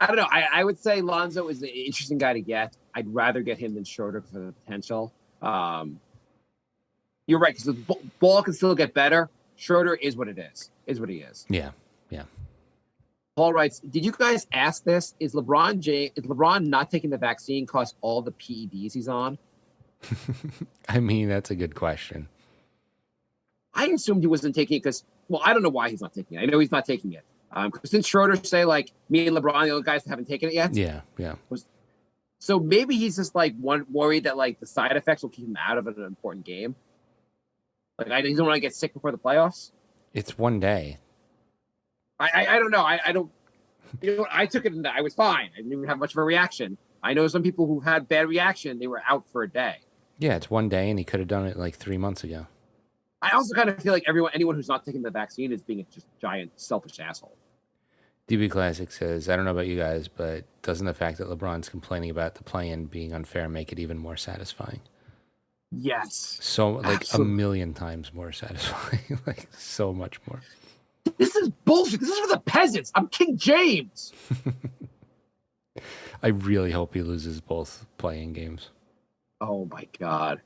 don't know. I would say Lonzo is an interesting guy to get. I'd rather get him than Schroeder for the potential. You're right, because the ball can still get better. Schroeder is what it is. Is what he is. Yeah. Paul writes, did you guys ask this? Is LeBron not taking the vaccine cause all the PEDs he's on? I mean, that's a good question. I assumed he wasn't taking it because, well, I don't know why he's not taking it. I know he's not taking it. Didn't Schroeder say, like, me and LeBron, the other guys haven't taken it yet? Yeah. So maybe he's just, like, worried that, like, the side effects will keep him out of an important game. Like, he doesn't want to get sick before the playoffs. It's one day. I don't know. I don't. You know what? I took it and I was fine. I didn't even have much of a reaction. I know some people who had bad reaction. They were out for a day. Yeah, it's one day, and he could have done it like 3 months ago. I also kind of feel like anyone who's not taking the vaccine is being a just giant selfish asshole. DB Classic says, I don't know about you guys, but doesn't the fact that LeBron's complaining about the play-in being unfair make it even more satisfying? Yes. So, like, Absolutely. a million times more satisfying. Like, so much more. This is bullshit. This is for the peasants. I'm King James. I really hope he loses both playing games. Oh my god.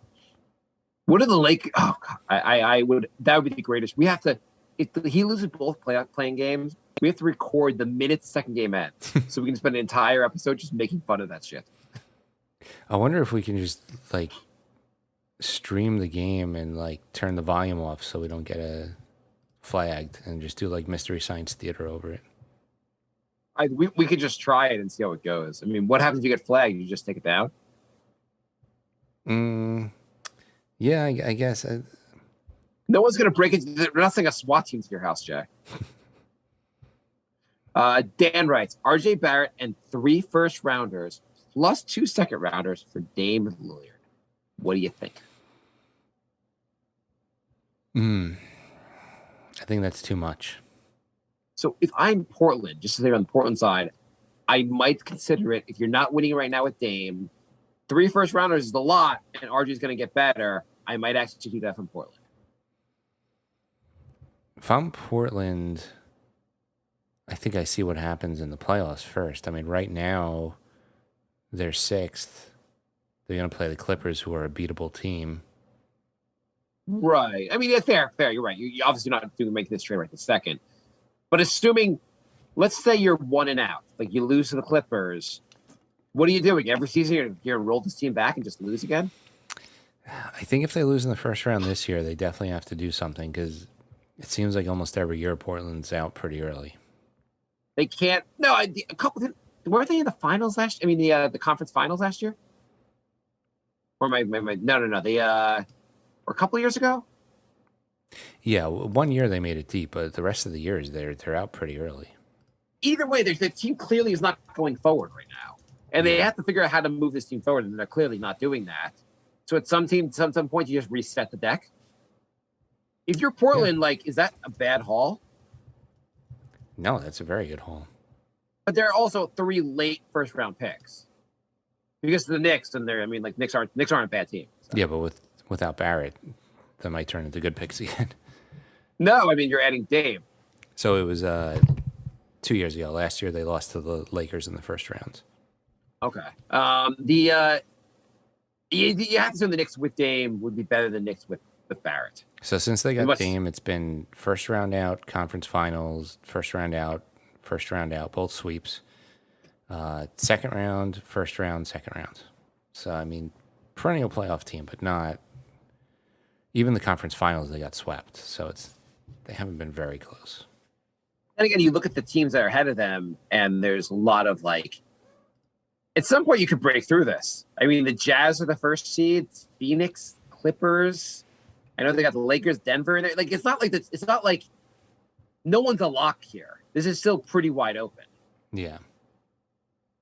What are the Lakers? Oh god. I would. That would be the greatest. We have to. If he loses both playing games, we have to record the minute the second game ends, so we can spend an entire episode just making fun of that shit. I wonder if we can just, like, stream the game and, like, turn the volume off so we don't get flagged and just do, like, Mystery Science Theater over it. We could just try it and see how it goes. I mean, what happens if you get flagged? You just take it down? Yeah, I guess. No one's going to break it. We're not sending a SWAT team to your house, Jay. Dan writes, RJ Barrett and 3 first-rounders plus 2 second-rounders for Dame Lillard. What do you think? I think that's too much. So if I'm Portland, just to say on the Portland side, I might consider it. If you're not winning right now with Dame, 3 first-rounders is a lot, and RJ's going to get better. I might actually do that from Portland. If I'm Portland, I think I see what happens in the playoffs first. I mean, right now, they're 6th. They're going to play the Clippers, who are a beatable team. Right. I mean, yeah, fair. You're right. You obviously not making this trade right this second. But assuming, let's say you're 1 and out, like you lose to the Clippers, what are you doing? Every season you're going to roll this team back and just lose again? I think if they lose in the first round this year, they definitely have to do something because it seems like almost every year Portland's out pretty early. They can't. No, a couple. Were they in the finals last? I mean, the conference finals last year. Or no. They or a couple years ago. Yeah, 1 year they made it deep, but the rest of the years they're out pretty early. Either way, the team clearly is not going forward right now, and they have to figure out how to move this team forward, and they're clearly not doing that. So at some point, you just reset the deck. If you're Portland, like, is that a bad haul? No, that's a very good haul. But there are also 3 late first-round picks because of the Knicks, and Knicks aren't a bad team. So. Yeah, but without Barrett, that might turn into good picks again. No, I mean you're adding Dame. So it was 2 years ago. Last year they lost to the Lakers in the first rounds. Okay. You have to assume the Knicks with Dame would be better than Knicks with Barrett. So since they got Unless- Dame, it's been first round out, conference finals, first round out, both sweeps. Second round, first round, second round. So I mean, perennial playoff team, but not even the conference finals. They got swept, so they haven't been very close. And again, you look at the teams that are ahead of them, and there's a lot of like. At some point, you could break through this. I mean, the Jazz are the first seeds. Phoenix, Clippers. I know they got the Lakers, Denver. And like, it's not like this. It's not like no one's a lock here. This is still pretty wide open. Yeah.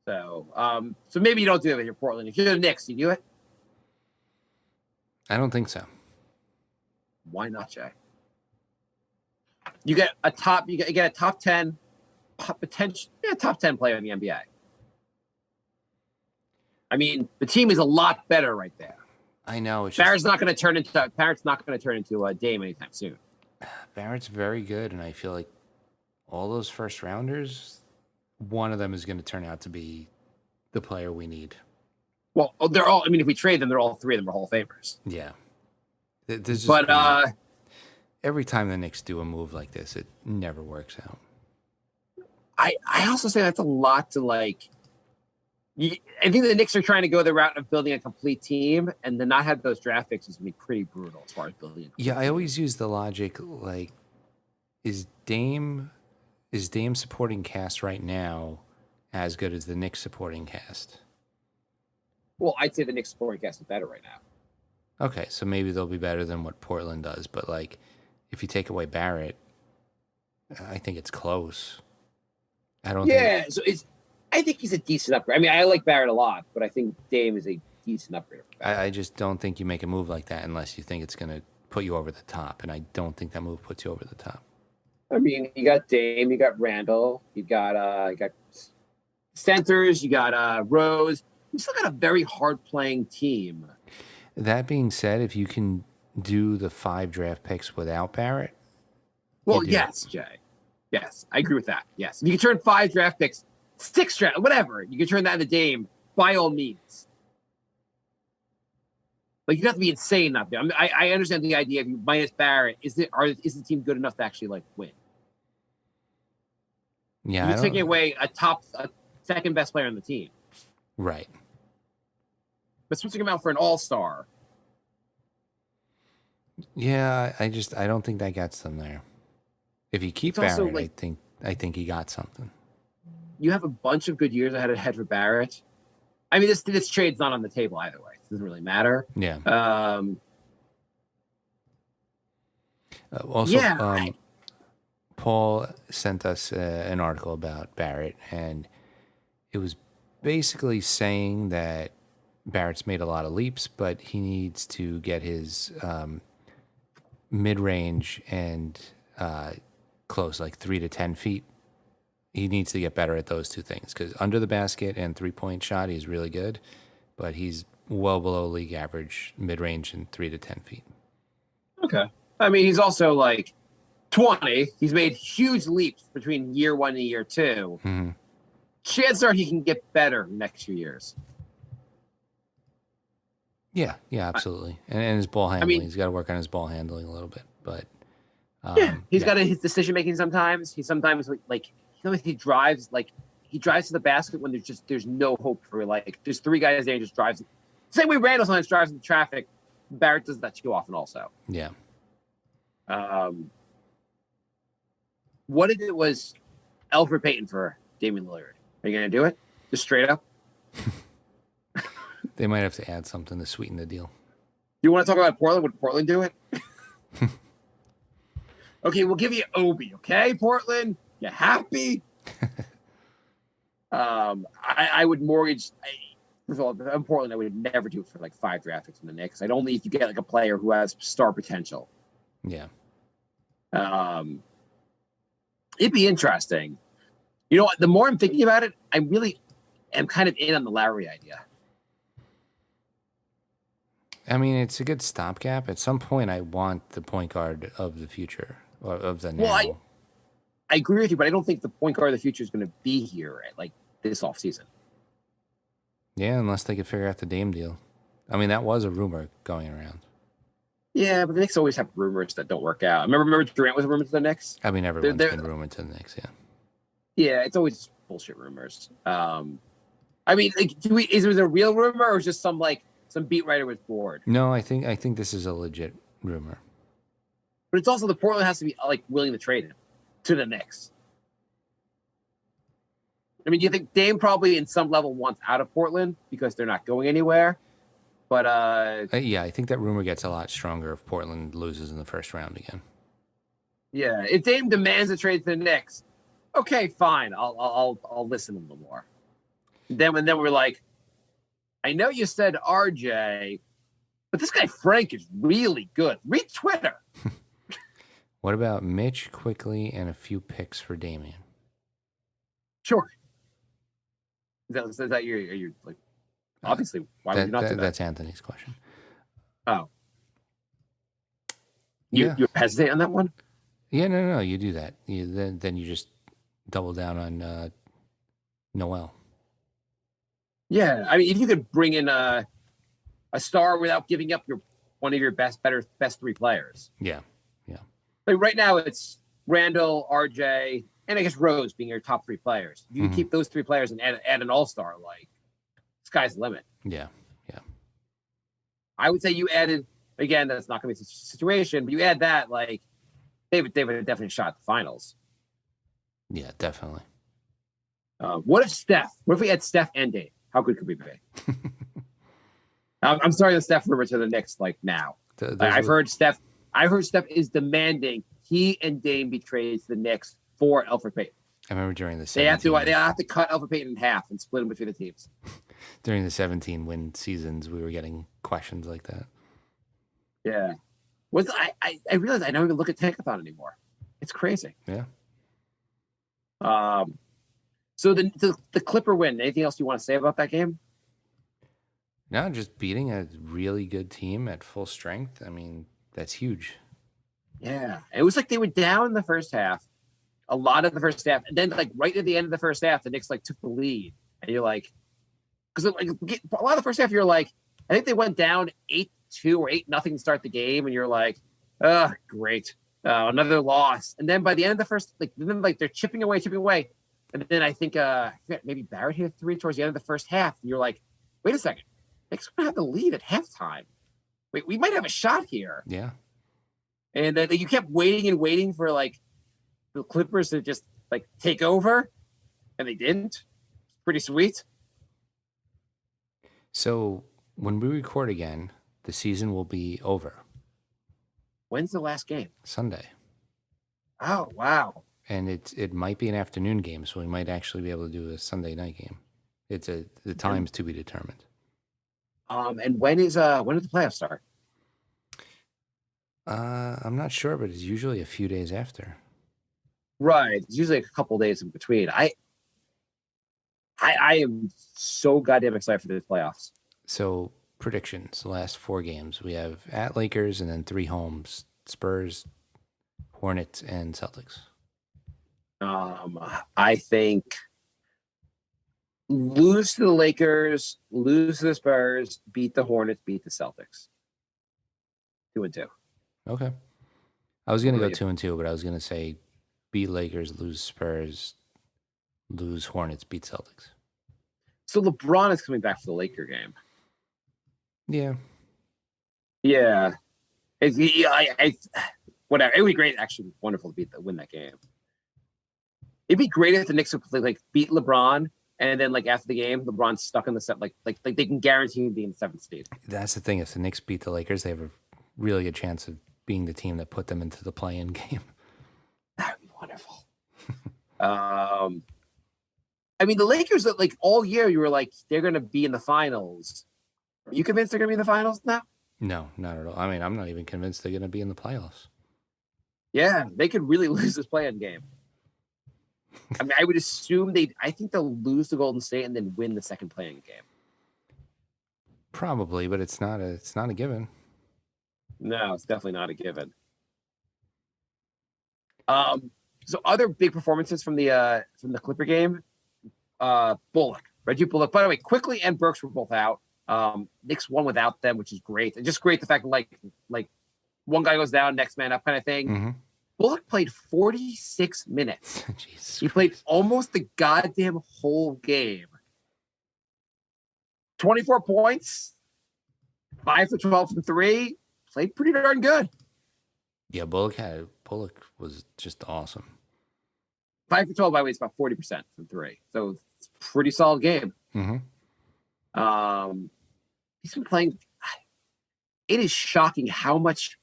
So, so maybe you don't do it with your Portland. If you're the Knicks, you do it. I don't think so. Why not, Jay? You get a top. You get a top 10 potential. Yeah, top 10 player in the NBA. I mean, the team is a lot better right there. I know. Barrett's not going to turn into a Dame anytime soon. Barrett's very good, and I feel like all those first rounders, one of them is going to turn out to be the player we need. Well, they're all. I mean, if we trade them, they're all three of them are Hall of Famers. Yeah. Every time the Knicks do a move like this, it never works out. I also say that's a lot to like. I think the Knicks are trying to go the route of building a complete team, and to not have those draft picks is going to be pretty brutal as far as building. Yeah, I always use the logic like, is Dame supporting cast right now as good as the Knicks supporting cast? Well, I'd say the Knicks supporting cast is better right now. Okay, so maybe they'll be better than what Portland does, but like, if you take away Barrett, I think it's close. I don't. Yeah, so I think he's a decent upgrade. I mean, I like Barrett a lot, but I think Dame is a decent upgrade. I just don't think you make a move like that unless you think it's going to put you over the top, and I don't think that move puts you over the top. I mean, you got Dame, you got Randall, you got centers, you got Rose. You still got a very hard playing team. That being said, if you can do the 5 draft picks without Barrett, well, yes, Jay. Yes, I agree with that. Yes, if you can turn 5 draft picks, 6 draft, whatever, you can turn that into Dame by all means. Like you have to be insane not there. I mean, I understand the idea of you minus Barrett. Is the team good enough to actually like win? Yeah, you're taking away a second best player on the team, right? But switching him out for an all-star. Yeah, I don't think that gets them there. If you keep Barrett, like, I think he got something. You have a bunch of good years ahead for Barrett. I mean, this trade's not on the table either way. It doesn't really matter. Yeah. Paul sent us an article about Barrett, and it was basically saying that Barrett's made a lot of leaps, but he needs to get his mid-range and close, like 3 to 10 feet. He needs to get better at those two things because under the basket and 3-point shot, he's really good, but he's well below league average mid-range and 3 to 10 feet. Okay. I mean, he's also like 20. He's made huge leaps between year 1 and year 2. Mm-hmm. Chances are he can get better next few years. Yeah, absolutely. And his ball handling, he's got to work on his ball handling a little bit, but he's got his decision making sometimes. He sometimes he drives to the basket when there's no hope for there's 3 guys there and just drives. Same way Randall sometimes drives into traffic. Barrett does that too often also. Yeah. What if it was Elfrid Payton for Damian Lillard? Are you going to do it? Just straight up? They might have to add something to sweeten the deal. You want to talk about Portland? Would Portland do it? Okay, we'll give you Obi, okay, Portland? You happy? I would mortgage. First of all, if I'm Portland, I would never do it for 5 draft picks from the Knicks. I'd only if you get a player who has star potential. Yeah. It'd be interesting. You know what? The more I'm thinking about it, I really am kind of in on the Lowry idea. I mean, it's a good stopgap. At some point, I want the point guard of the future, or of the now. Well, I agree with you, but I don't think the point guard of the future is going to be here at this offseason. Yeah, unless they could figure out the Dame deal. I mean, that was a rumor going around. Yeah, but the Knicks always have rumors that don't work out. Remember Durant was rumored to the Knicks? I mean, everyone's they're- been rumored to the Knicks, yeah. Yeah, it's always bullshit rumors. I mean, like, is it a real rumor or just some beat writer was bored? No, I think this is a legit rumor. But it's also the Portland has to be like willing to trade him to the Knicks. I mean, do you think Dame probably in some level wants out of Portland because they're not going anywhere? But Yeah, I think that rumor gets a lot stronger if Portland loses in the first round again. yeah, if Dame demands a trade to the Knicks, okay, fine, I'll listen a little more. Then we're like, I know you said RJ, but this guy Frank is really good. Read Twitter. What about Mitch quickly and a few picks for Damian? Sure. Is that you're like obviously why would you not do that? That's Anthony's question. Oh. Yeah. You hesitate on that one? Yeah, no, you do that. Then you just double down on Noel. Yeah. I mean, if you could bring in a star without giving up one of your best three players. Yeah. Like right now it's Randall, RJ, and I guess Rose being your top three players. If you keep those three players and add an all-star, like sky's the limit. Yeah. I would say you added, again, that's not going to be a situation, but you add that, like, they would definitely shot at the finals. Yeah, definitely. What if we had Steph and Dame? How good could we be? I'm starting the Steph rumor to the Knicks, like, now. I've heard Steph is demanding he and Dame be traded to the Knicks for Elfrid Payton. I remember during the 17, they have to cut Elfrid Payton in half and split him between the teams. During the 17 win seasons, we were getting questions like that. Yeah. I realized I don't even look at Tankathon anymore. It's crazy. Yeah. So the Clipper win, anything else you want to say about that game? No, just beating a really good team at full strength. I mean, that's huge. Yeah. It was like they were down in the first half, a lot of the first half. And then like right at the end of the first half, the Knicks like took the lead. And you're like, because like a lot of the first half, you're like, I think they went down 8-2 or 8-0 to start the game. And you're like, oh, great. Another loss. And then by the end of the first, they're chipping away. And then I think maybe Barrett hit a three towards the end of the first half. And you're like, wait a second. Knicks are going to have the lead at halftime. Wait, we might have a shot here. Yeah. And then you kept waiting for like the Clippers to just like take over. And they didn't. Pretty sweet. So when we record again, the season will be over. When's the last game? Sunday. Oh, wow. And it might be an afternoon game, so we might actually be able to do a Sunday night game. The time's to be determined. And when do the playoffs start? I'm not sure, but it's usually a few days after. Right. It's usually a couple days in between. I am so goddamn excited for these playoffs. So predictions, the last 4 games. We have at Lakers and then 3 homes, Spurs, Hornets, and Celtics. I think lose to the Lakers, lose to the Spurs, beat the Hornets, beat the Celtics. 2-2. Okay. I was going to go Right. 2-2, but I was going to say beat Lakers, lose Spurs, lose Hornets, beat Celtics. So LeBron is coming back for the Laker game. Yeah. Yeah. Whatever. It would be great. Actually, wonderful to win that game. It'd be great if the Knicks would beat LeBron, and then after the game, LeBron's stuck in the set. Like they can guarantee him being the 7th seed. That's the thing. If the Knicks beat the Lakers, they have a really good chance of being the team that put them into the play-in game. That would be wonderful. I mean, the Lakers, all year, you were like, they're going to be in the finals. Are you convinced they're going to be in the finals now? No, not at all. I mean, I'm not even convinced they're going to be in the playoffs. Yeah, they could really lose this play-in game. I mean, I would assume I think they'll lose to Golden State and then win the second play-in game. Probably, but it's not a given. No, it's definitely not a given. So other big performances from the Clipper game, Reggie Bullock. By the way, Quickly and Burks were both out. Knicks won without them, which is great. And just great the fact that one guy goes down, next man up kind of thing. Mm-hmm. Bullock played 46 minutes. Jesus He played almost the goddamn whole game. 24 points, 5 for 12 from 3. Played pretty darn good. Yeah, Bullock was just awesome. 5 for 12, by the way, is about 40% from 3. So it's a pretty solid game. Mm-hmm. He's been playing. It is shocking how much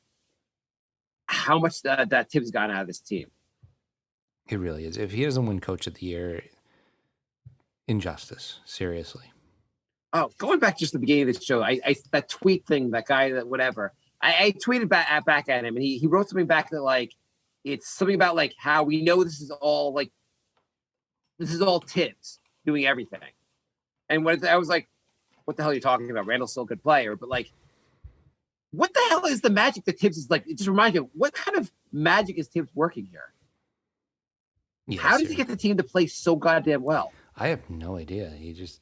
that Tibbs got out of this team. It really is. If he doesn't win Coach of the Year, injustice. Seriously. Oh, going back just to the beginning of the show, I that tweet thing, that guy, that whatever. I tweeted back at him, and he wrote something back that like it's something about like how we know this is all Tibbs doing everything. And when I was like, what the hell are you talking about? Randall's still a good player, but like, what the hell is the magic that Tibbs is like? It just reminds me, what kind of magic is Tibbs working here? Yeah, How does he get the team to play so goddamn well? I have no idea. He just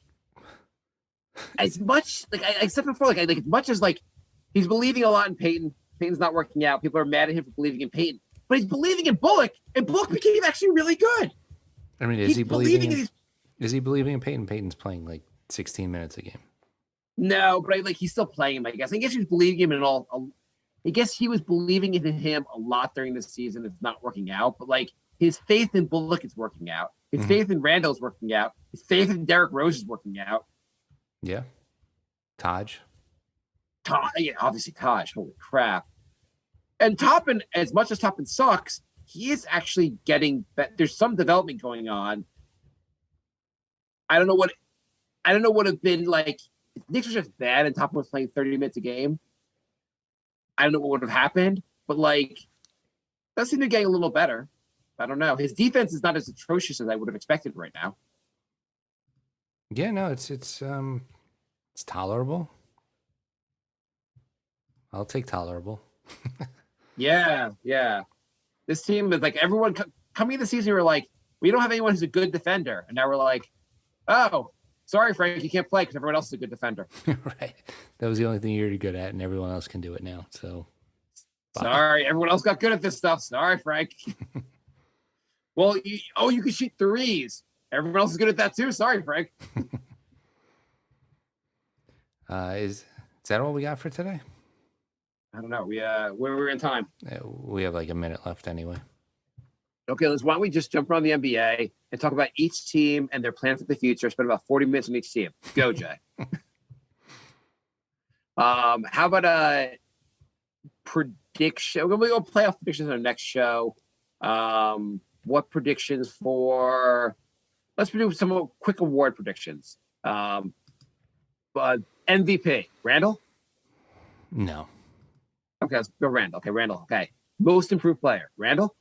as much like I said before, like as much as like he's believing a lot in Peyton. Peyton's not working out. People are mad at him for believing in Peyton, but he's believing in Bullock, and Bullock became actually really good. I mean, is he believing in Peyton? Peyton's playing like 16 minutes a game. No, but he's still playing him, I guess. I guess he was believing him in all. I guess he was believing in him a lot during this season. It's not working out, but like his faith in Bullock is working out. His faith in Randall is working out. His faith in Derrick Rose is working out. Yeah. Taj, yeah, obviously Taj. Holy crap! And Toppin, as much as Toppin sucks, he is actually getting better. There's some development going on. I don't know what would have been like. If Knicks was just bad and Toppin was playing 30 minutes a game, I don't know what would have happened. But like, that seemed to be getting a little better. I don't know. His defense is not as atrocious as I would have expected right now. Yeah, no, it's tolerable. I'll take tolerable. Yeah. This team is like everyone coming into the season. We're like, we don't have anyone who's a good defender, and now we're like, oh, sorry, Frank, you can't play because everyone else is a good defender. Right. That was the only thing you're good at, and everyone else can do it now. So, bye. Sorry, everyone else got good at this stuff. Sorry, Frank. Well, you can shoot threes. Everyone else is good at that too. Sorry, Frank. Is that all we got for today? I don't know. We're in time. We have like a minute left anyway. Okay, why don't we just jump around the NBA and talk about each team and their plan for the future? Spend about 40 minutes on each team. Go, Jay. How about prediction? We're going to go playoff predictions on our next show. What predictions for? Let's do some quick award predictions. MVP, Randall? No. Okay, let's go Randall. Okay, Randall. Okay. Most improved player, Randall?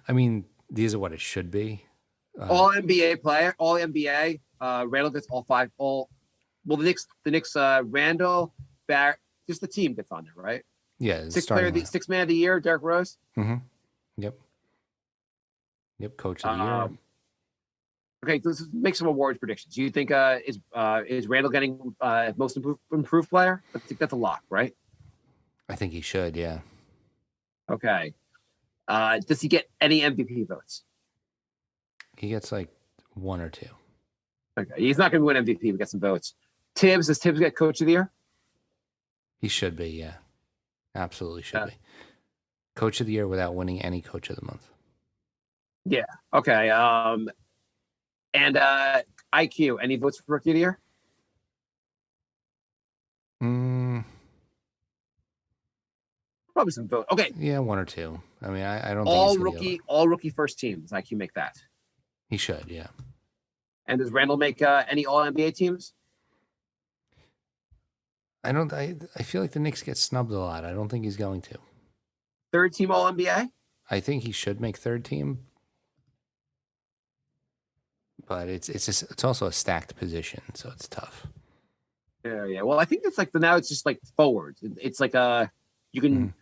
I mean, these are what it should be. All NBA player, all NBA. Randall gets all 5. Well, the Knicks. Randall, Barrett, just the team gets on there, right? Yeah, 6 man of the year, Derrick Rose. Mm-hmm. Yep. Coach of the year. Okay, let's make some awards predictions. Do you think is Randall getting most improved player? I think that's a lock, right? I think he should. Yeah. Okay. Does he get any MVP votes? He gets like 1 or 2. Okay, he's not going to win MVP. We get some votes. Tibbs, does Tibbs get Coach of the Year? He should be. Yeah, absolutely should be. Coach of the Year without winning any Coach of the Month. Yeah. Okay. And IQ, any votes for Rookie of the Year? Probably some votes. Okay. Yeah, 1 or 2. I mean, I don't think all rookie first team. Does IQ make that? He should, yeah. And does Randall make any all NBA teams? I don't. I feel like the Knicks get snubbed a lot. I don't think he's going to. Third team all NBA? I think he should make third team, but it's also a stacked position, so it's tough. Yeah. Well, I think it's like now it's just like forwards. It's like you can.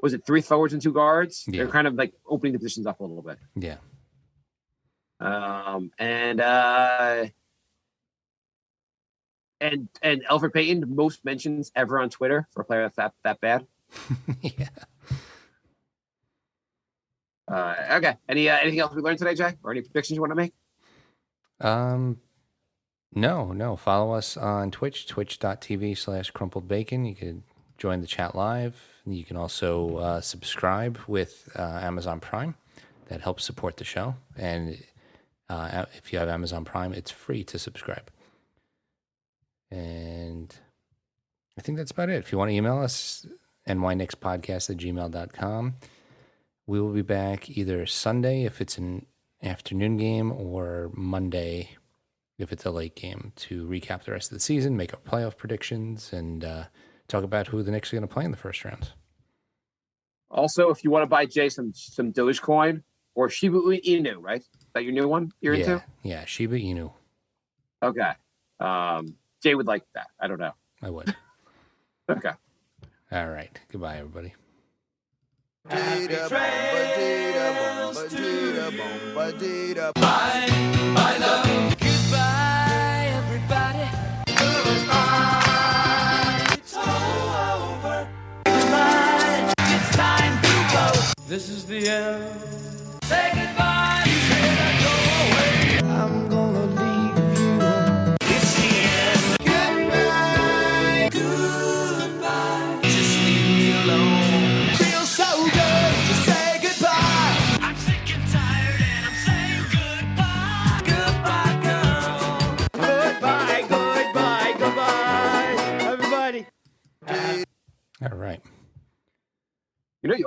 Was it 3 forwards and 2 guards? Yeah. They're kind of like opening the positions up a little bit. Yeah. And Elfrid Payton, most mentions ever on Twitter for a player that's that bad. Yeah. Okay. Anything else we learned today, Jay? Or any predictions you want to make? No. Follow us on Twitch, twitch.tv/crumpledbacon. You can join the chat live. You can also subscribe with Amazon Prime. That helps support the show. And if you have Amazon Prime, it's free to subscribe. And I think that's about it. If you want to email us, nyknickspodcast@gmail.com. We will be back either Sunday if it's an afternoon game or Monday if it's a late game to recap the rest of the season, make our playoff predictions, and talk about who the Knicks are going to play in the first round. Also, if you want to buy Jay some Dogecoin or Shiba Inu, right? Is that your new one you're into? Yeah, Shiba Inu. Okay. Jay would like that. I don't know. I would. Okay. All right. Goodbye, everybody. Goodbye, everybody. It's all over. Goodbye. It's time to go. This is the end. Say goodbye. You cannot go away. I'm gonna leave you. It's the end. Goodbye. Goodbye. Just leave me alone. Feels so good to say goodbye. I'm sick and tired and I'm saying goodbye. Goodbye, girl. Goodbye, everybody. All right. You know, you